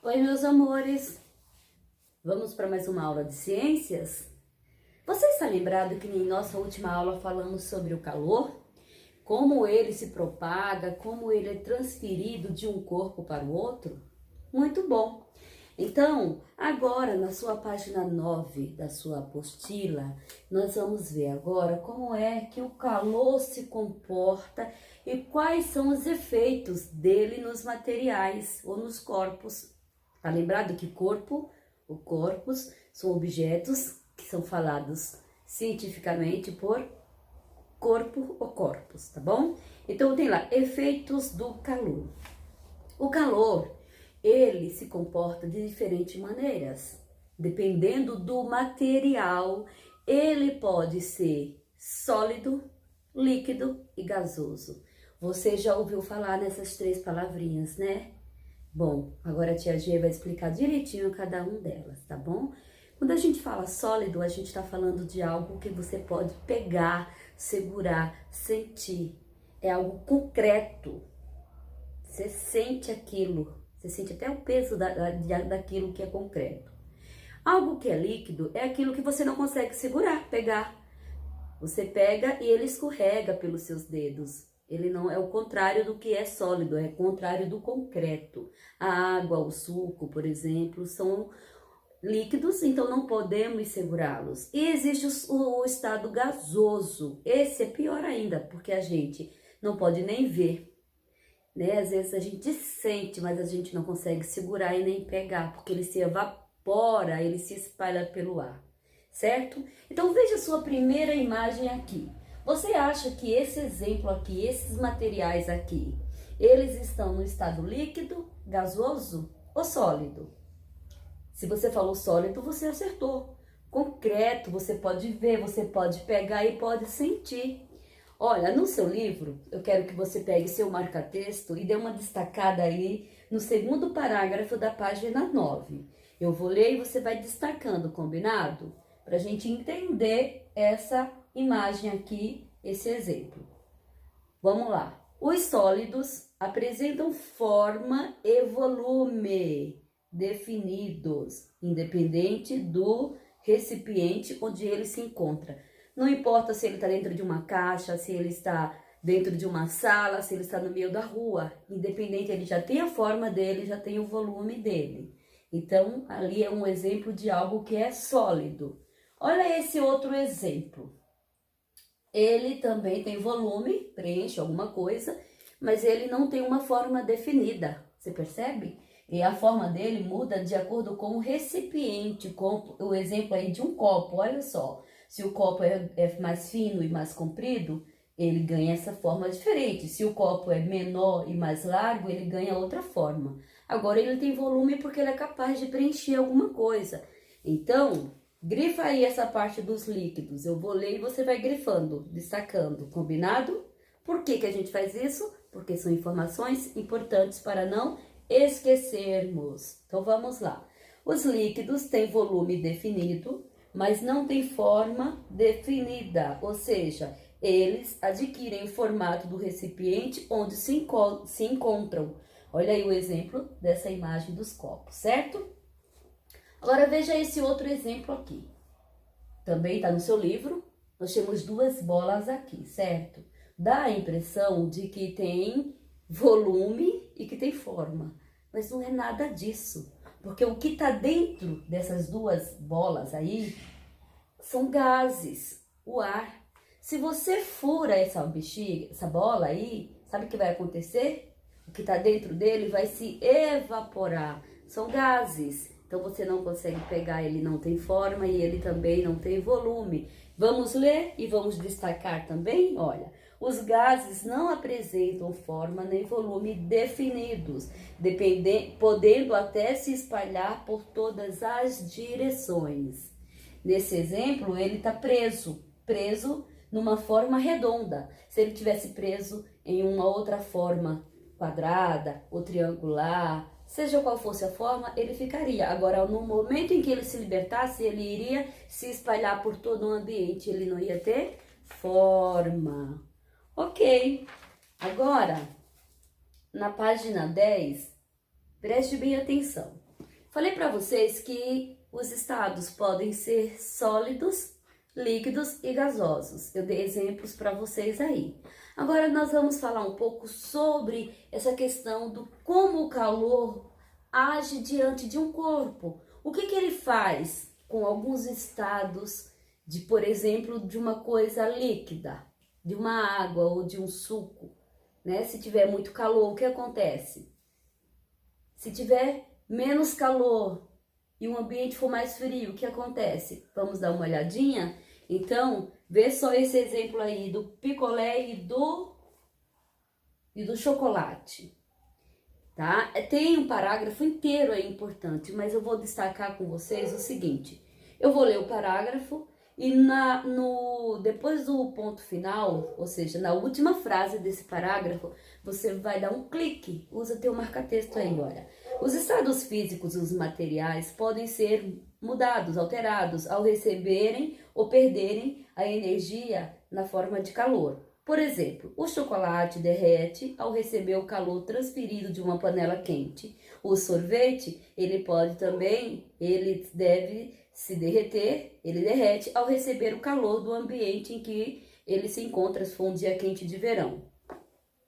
Oi, meus amores! Vamos para mais uma aula de ciências? Você está lembrado que em nossa última aula falamos sobre o calor? Como ele se propaga, como ele é transferido de um corpo para o outro? Muito bom! Então, agora na sua página 9 da sua apostila, nós vamos ver agora como é que o calor se comporta e quais são os efeitos dele nos materiais ou nos corpos. Tá lembrado que corpo ou corpos são objetos que são falados cientificamente por corpo ou corpos, tá bom? Então tem lá, efeitos do calor. O calor, ele se comporta de diferentes maneiras. Dependendo do material, ele pode ser sólido, líquido e gasoso. Você já ouviu falar nessas três palavrinhas, né? Bom, agora a tia G vai explicar direitinho cada um delas, tá bom? Quando a gente fala sólido, a gente está falando de algo que você pode pegar, segurar, sentir. É algo concreto. Você sente aquilo, você sente até o peso daquilo que é concreto. Algo que é líquido é aquilo que você não consegue segurar, pegar. Você pega e ele escorrega pelos seus dedos. Ele não é o contrário do que é sólido, é o contrário do concreto. A água, o suco, por exemplo, são líquidos, então não podemos segurá-los. E existe o estado gasoso. Esse é pior ainda, porque a gente não pode nem ver, né? Às vezes a gente sente, mas a gente não consegue segurar e nem pegar, porque ele se evapora, ele se espalha pelo ar, certo? Então veja a sua primeira imagem aqui. Você acha que esse exemplo aqui, esses materiais aqui, eles estão no estado líquido, gasoso ou sólido? Se você falou sólido, você acertou. Concreto, você pode ver, você pode pegar e pode sentir. Olha, no seu livro, eu quero que você pegue seu marca-texto e dê uma destacada aí no segundo parágrafo da página 9. Eu vou ler e você vai destacando, combinado? Para a gente entender essa imagem aqui, esse exemplo. Vamos lá. Os sólidos apresentam forma e volume definidos, independente do recipiente onde ele se encontra. Não importa se ele está dentro de uma caixa, se ele está dentro de uma sala, se ele está no meio da rua. Independente, ele já tem a forma dele, já tem o volume dele. Então, ali é um exemplo de algo que é sólido. Olha esse outro exemplo. Ele também tem volume, preenche alguma coisa, mas ele não tem uma forma definida. Você percebe? E a forma dele muda de acordo com o recipiente, com o exemplo aí de um copo, olha só. Se o copo é mais fino e mais comprido, ele ganha essa forma diferente. Se o copo é menor e mais largo, ele ganha outra forma. Agora ele tem volume porque ele é capaz de preencher alguma coisa. Então, grifa aí essa parte dos líquidos. Eu vou ler e você vai grifando, destacando, combinado? Por que a gente faz isso? Porque são informações importantes para não esquecermos. Então vamos lá. Os líquidos têm volume definido, mas não têm forma definida, ou seja, eles adquirem o formato do recipiente onde se encontram. Olha aí o exemplo dessa imagem dos copos, certo? Agora veja esse outro exemplo aqui. Também está no seu livro. Nós temos duas bolas aqui, certo? Dá a impressão de que tem volume e que tem forma, mas não é nada disso. Porque o que está dentro dessas duas bolas aí são gases, o ar. Se você fura essa bexiga, essa bola aí, sabe o que vai acontecer? O que está dentro dele vai se evaporar. São gases. Então você não consegue pegar, ele não tem forma e ele também não tem volume. Vamos ler e vamos destacar também, olha. Os gases não apresentam forma nem volume definidos, podendo até se espalhar por todas as direções. Nesse exemplo, ele está preso numa forma redonda. Se ele tivesse preso em uma outra forma quadrada ou triangular, seja qual fosse a forma, ele ficaria. Agora, no momento em que ele se libertasse, ele iria se espalhar por todo o ambiente, ele não ia ter forma. Ok, agora, na página 10, preste bem atenção. Falei para vocês que os estados podem ser sólidos, líquidos e gasosos. Eu dei exemplos para vocês aí. Agora nós vamos falar um pouco sobre essa questão do como o calor age diante de um corpo. O que ele faz com alguns estados de, por exemplo, de uma coisa líquida, de uma água ou de um suco, né? Se tiver muito calor, o que acontece? Se tiver menos calor e o ambiente for mais frio, o que acontece? Vamos dar uma olhadinha? Então, vê só esse exemplo aí do picolé e do chocolate, tá? Tem um parágrafo inteiro aí importante, mas eu vou destacar com vocês o seguinte. Eu vou ler o parágrafo e depois do ponto final, ou seja, na última frase desse parágrafo, você vai dar um clique, usa teu marca-texto aí, olha. Os estados físicos dos materiais podem ser mudados, alterados, ao receberem ou perderem a energia na forma de calor. Por exemplo, o chocolate derrete ao receber o calor transferido de uma panela quente. O sorvete, ele deve se derreter, ele derrete ao receber o calor do ambiente em que ele se encontra, se for um dia quente de verão.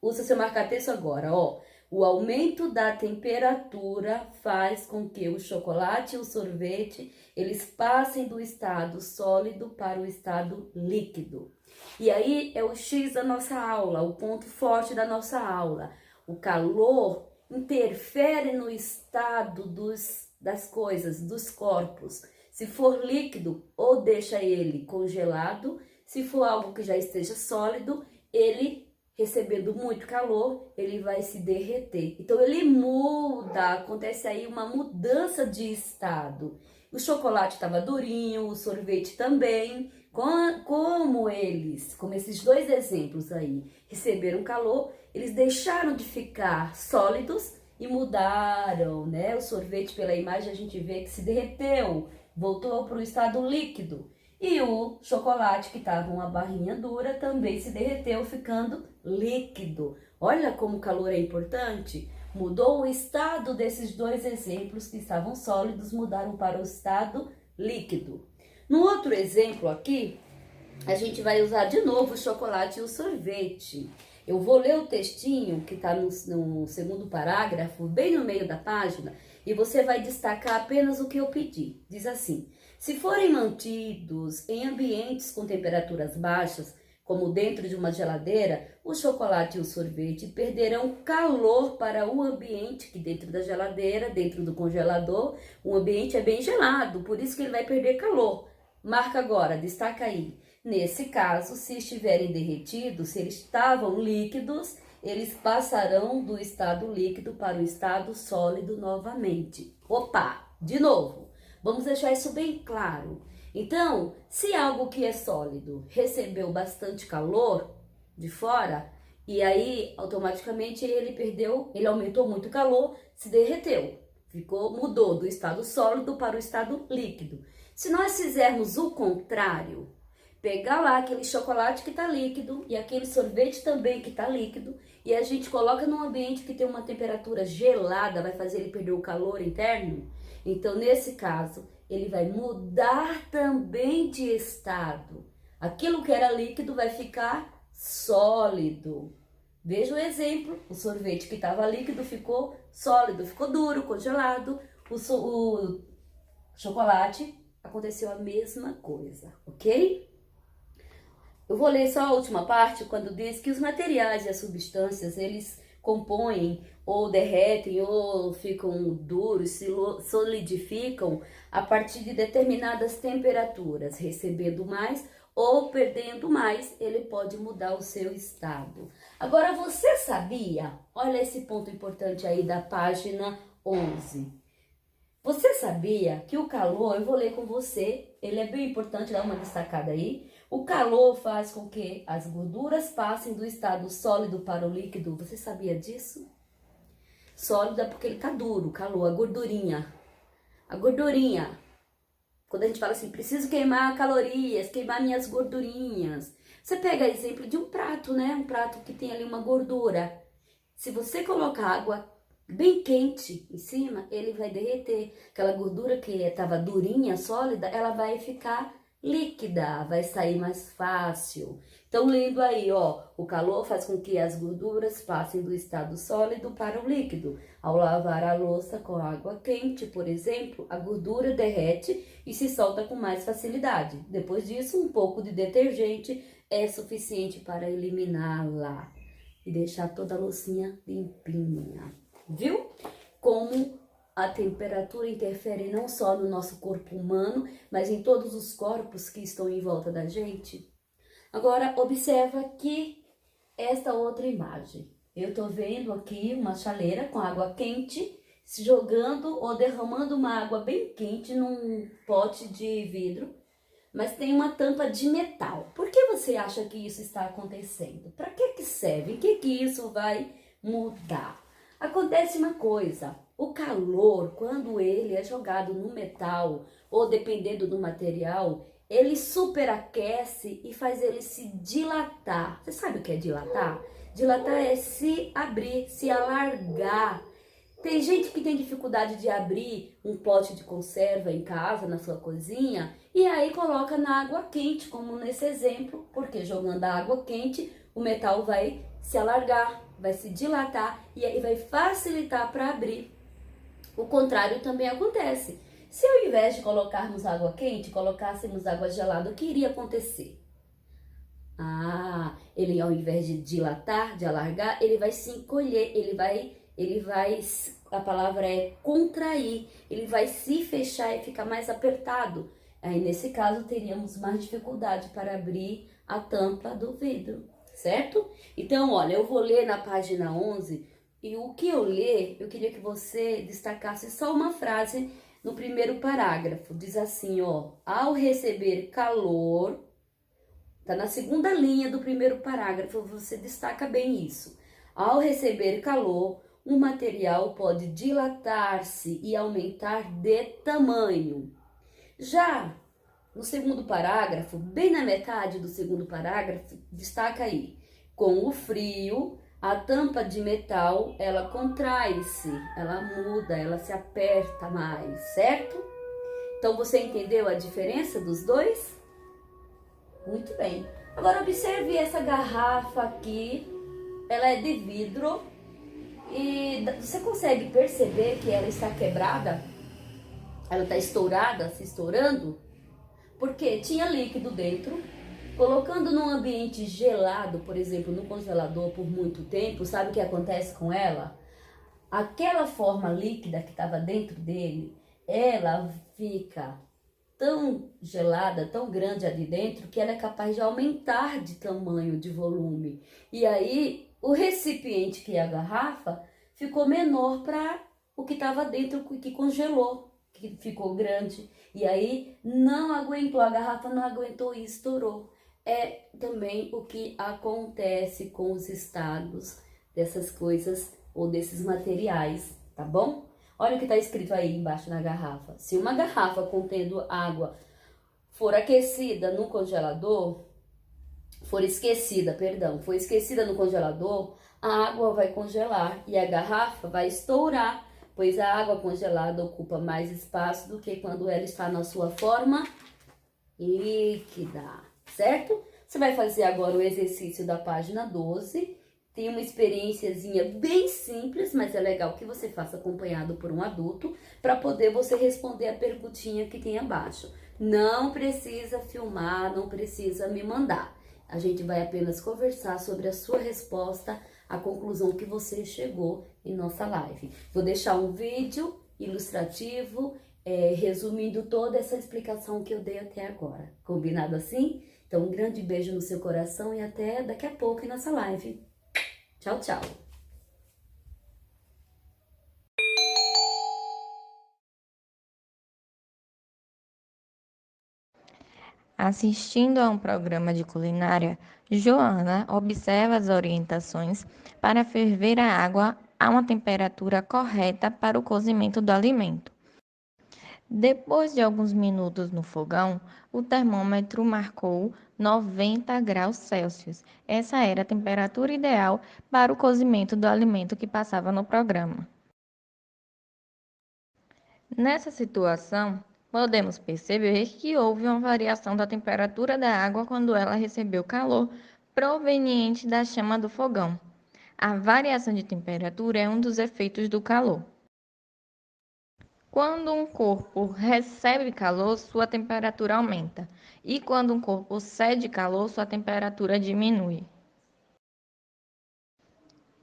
Usa seu marca-texto agora, ó. O aumento da temperatura faz com que o chocolate e o sorvete, eles passem do estado sólido para o estado líquido. E aí é o X da nossa aula, o ponto forte da nossa aula. O calor interfere no estado das coisas, dos corpos. Se for líquido, ou deixa ele congelado, se for algo que já esteja sólido, ele recebendo muito calor, ele vai se derreter. Então ele muda, acontece aí uma mudança de estado. O chocolate estava durinho, o sorvete também. Como esses dois exemplos aí, receberam calor, eles deixaram de ficar sólidos e mudaram, né? O sorvete, pela imagem, a gente vê que se derreteu, voltou para o estado líquido. E o chocolate, que estava uma barrinha dura, também se derreteu, ficando líquido. Olha como o calor é importante. Mudou o estado desses dois exemplos que estavam sólidos, mudaram para o estado líquido. No outro exemplo aqui, a gente vai usar de novo o chocolate e o sorvete. Eu vou ler o textinho que está no segundo parágrafo, bem no meio da página, e você vai destacar apenas o que eu pedi. Diz assim: se forem mantidos em ambientes com temperaturas baixas, como dentro de uma geladeira, o chocolate e o sorvete perderão calor para o ambiente, que dentro da geladeira, dentro do congelador, o ambiente é bem gelado, por isso que ele vai perder calor. Marca agora, destaca aí. Nesse caso, se estiverem derretidos, se eles estavam líquidos, eles passarão do estado líquido para o estado sólido novamente. Opa, de novo. Vamos deixar isso bem claro. Então, se algo que é sólido recebeu bastante calor de fora, e aí automaticamente ele aumentou muito o calor, se derreteu, mudou do estado sólido para o estado líquido. Se nós fizermos o contrário, pegar lá aquele chocolate que está líquido e aquele sorvete também que está líquido, e a gente coloca num ambiente que tem uma temperatura gelada, vai fazer ele perder o calor interno. Então, nesse caso, ele vai mudar também de estado. Aquilo que era líquido vai ficar sólido. Veja o exemplo, o sorvete que estava líquido ficou sólido, ficou duro, congelado. O chocolate aconteceu a mesma coisa, ok? Eu vou ler só a última parte, quando diz que os materiais e as substâncias, eles compõem ou derretem ou ficam duros, se solidificam a partir de determinadas temperaturas, recebendo mais ou perdendo mais, ele pode mudar o seu estado. Agora, você sabia? Olha esse ponto importante aí da página 11. Você sabia que o calor, eu vou ler com você, ele é bem importante, dá uma destacada aí. O calor faz com que as gorduras passem do estado sólido para o líquido. Você sabia disso? Sólido é porque ele tá duro, calor, a gordurinha. A gordurinha. Quando a gente fala assim, preciso queimar calorias, queimar minhas gordurinhas. Você pega exemplo de um prato, né? Um prato que tem ali uma gordura. Se você colocar água bem quente em cima, ele vai derreter. Aquela gordura que estava durinha, sólida, ela vai ficar líquida, vai sair mais fácil. Então, lendo aí, ó, o calor faz com que as gorduras passem do estado sólido para o líquido. Ao lavar a louça com água quente, por exemplo, a gordura derrete e se solta com mais facilidade. Depois disso, um pouco de detergente é suficiente para eliminá-la e deixar toda a loucinha limpinha. Viu? Como a temperatura interfere não só no nosso corpo humano, mas em todos os corpos que estão em volta da gente. Agora, observa aqui esta outra imagem. Eu tô vendo aqui uma chaleira com água quente, se jogando ou derramando uma água bem quente num pote de vidro, mas tem uma tampa de metal. Por que você acha que isso está acontecendo? Para que serve? O que isso vai mudar? Acontece uma coisa, o calor, quando ele é jogado no metal ou dependendo do material, ele superaquece e faz ele se dilatar. Você sabe o que é dilatar? Dilatar é se abrir, se alargar. Tem gente que tem dificuldade de abrir um pote de conserva em casa, na sua cozinha, e aí coloca na água quente, como nesse exemplo, porque jogando a água quente, o metal vai se alargar, vai se dilatar e aí vai facilitar para abrir. O contrário também acontece. Se ao invés de colocarmos água quente, colocássemos água gelada, o que iria acontecer? Ele ao invés de dilatar, de alargar, ele vai se encolher, a palavra é contrair, ele vai se fechar e ficar mais apertado. Aí nesse caso teríamos mais dificuldade para abrir a tampa do vidro, certo? Então, olha, eu vou ler na página 11 e o que eu ler, eu queria que você destacasse só uma frase no primeiro parágrafo. Diz assim, ó, ao receber calor, tá na segunda linha do primeiro parágrafo, você destaca bem isso. Ao receber calor, um material pode dilatar-se e aumentar de tamanho. Já no segundo parágrafo, bem na metade do segundo parágrafo, destaca aí, com o frio, a tampa de metal, ela contrai-se, ela muda, ela se aperta mais, certo? Então, você entendeu a diferença dos dois? Muito bem. Agora, observe essa garrafa aqui, ela é de vidro e você consegue perceber que ela está quebrada? Ela está estourada, se estourando? Porque tinha líquido dentro. Colocando num ambiente gelado, por exemplo, no congelador por muito tempo, sabe o que acontece com ela? Aquela forma líquida que estava dentro dele, ela fica tão gelada, tão grande ali dentro, que ela é capaz de aumentar de tamanho, de volume. E aí, o recipiente, que é a garrafa, ficou menor para o que estava dentro, que congelou, que ficou grande. E aí, não aguentou, a garrafa não aguentou e estourou. É também o que acontece com os estados dessas coisas ou desses materiais, tá bom? Olha o que está escrito aí embaixo na garrafa. Se uma garrafa contendo água for aquecida no congelador, for esquecida no congelador, a água vai congelar e a garrafa vai estourar, pois a água congelada ocupa mais espaço do que quando ela está na sua forma líquida, certo? Você vai fazer agora o exercício da página 12. Tem uma experiênciazinha bem simples, mas é legal que você faça acompanhado por um adulto para poder você responder a perguntinha que tem abaixo. Não precisa filmar, não precisa me mandar. A gente vai apenas conversar sobre a sua resposta, a conclusão que você chegou em nossa live. Vou deixar um vídeo ilustrativo, resumindo toda essa explicação que eu dei até agora. Combinado assim? Então, um grande beijo no seu coração e até daqui a pouco em nossa live. Tchau, tchau. Assistindo a um programa de culinária, Joana observa as orientações para ferver a água a uma temperatura correta para o cozimento do alimento. Depois de alguns minutos no fogão, o termômetro marcou 90 graus Celsius. Essa era a temperatura ideal para o cozimento do alimento que passava no programa. Nessa situação, podemos perceber que houve uma variação da temperatura da água quando ela recebeu calor proveniente da chama do fogão. A variação de temperatura é um dos efeitos do calor. Quando um corpo recebe calor, sua temperatura aumenta, e quando um corpo cede calor, sua temperatura diminui.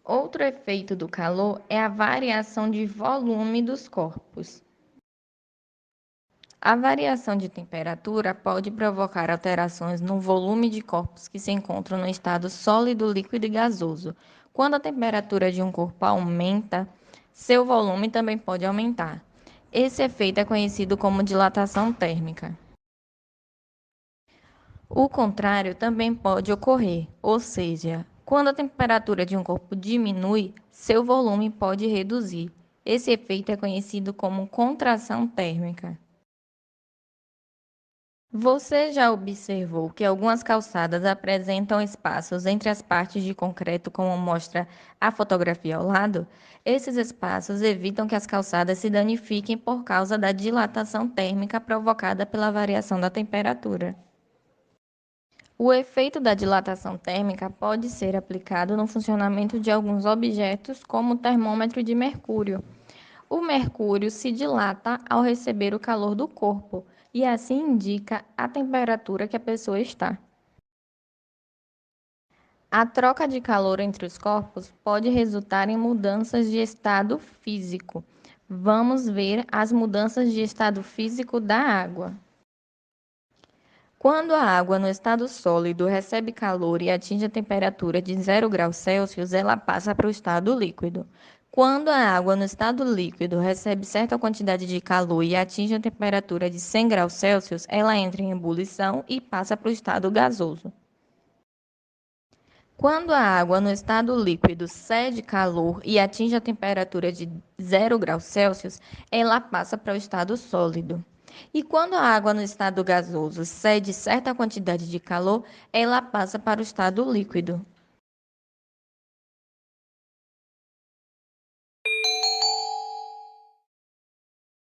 Outro efeito do calor é a variação de volume dos corpos. A variação de temperatura pode provocar alterações no volume de corpos que se encontram no estado sólido, líquido e gasoso. Quando a temperatura de um corpo aumenta, seu volume também pode aumentar. Esse efeito é conhecido como dilatação térmica. O contrário também pode ocorrer, ou seja, quando a temperatura de um corpo diminui, seu volume pode reduzir. Esse efeito é conhecido como contração térmica. Você já observou que algumas calçadas apresentam espaços entre as partes de concreto, como mostra a fotografia ao lado? Esses espaços evitam que as calçadas se danifiquem por causa da dilatação térmica provocada pela variação da temperatura. O efeito da dilatação térmica pode ser aplicado no funcionamento de alguns objetos, como o termômetro de mercúrio. O mercúrio se dilata ao receber o calor do corpo e assim indica a temperatura que a pessoa está. A troca de calor entre os corpos pode resultar em mudanças de estado físico. Vamos ver as mudanças de estado físico da água. Quando a água no estado sólido recebe calor e atinge a temperatura de 0 °C, ela passa para o estado líquido. Quando a água no estado líquido recebe certa quantidade de calor e atinge a temperatura de 100 °C, ela entra em ebulição e passa para o estado gasoso. Quando a água no estado líquido cede calor e atinge a temperatura de 0 °C, ela passa para o estado sólido. E quando a água no estado gasoso cede certa quantidade de calor, ela passa para o estado líquido.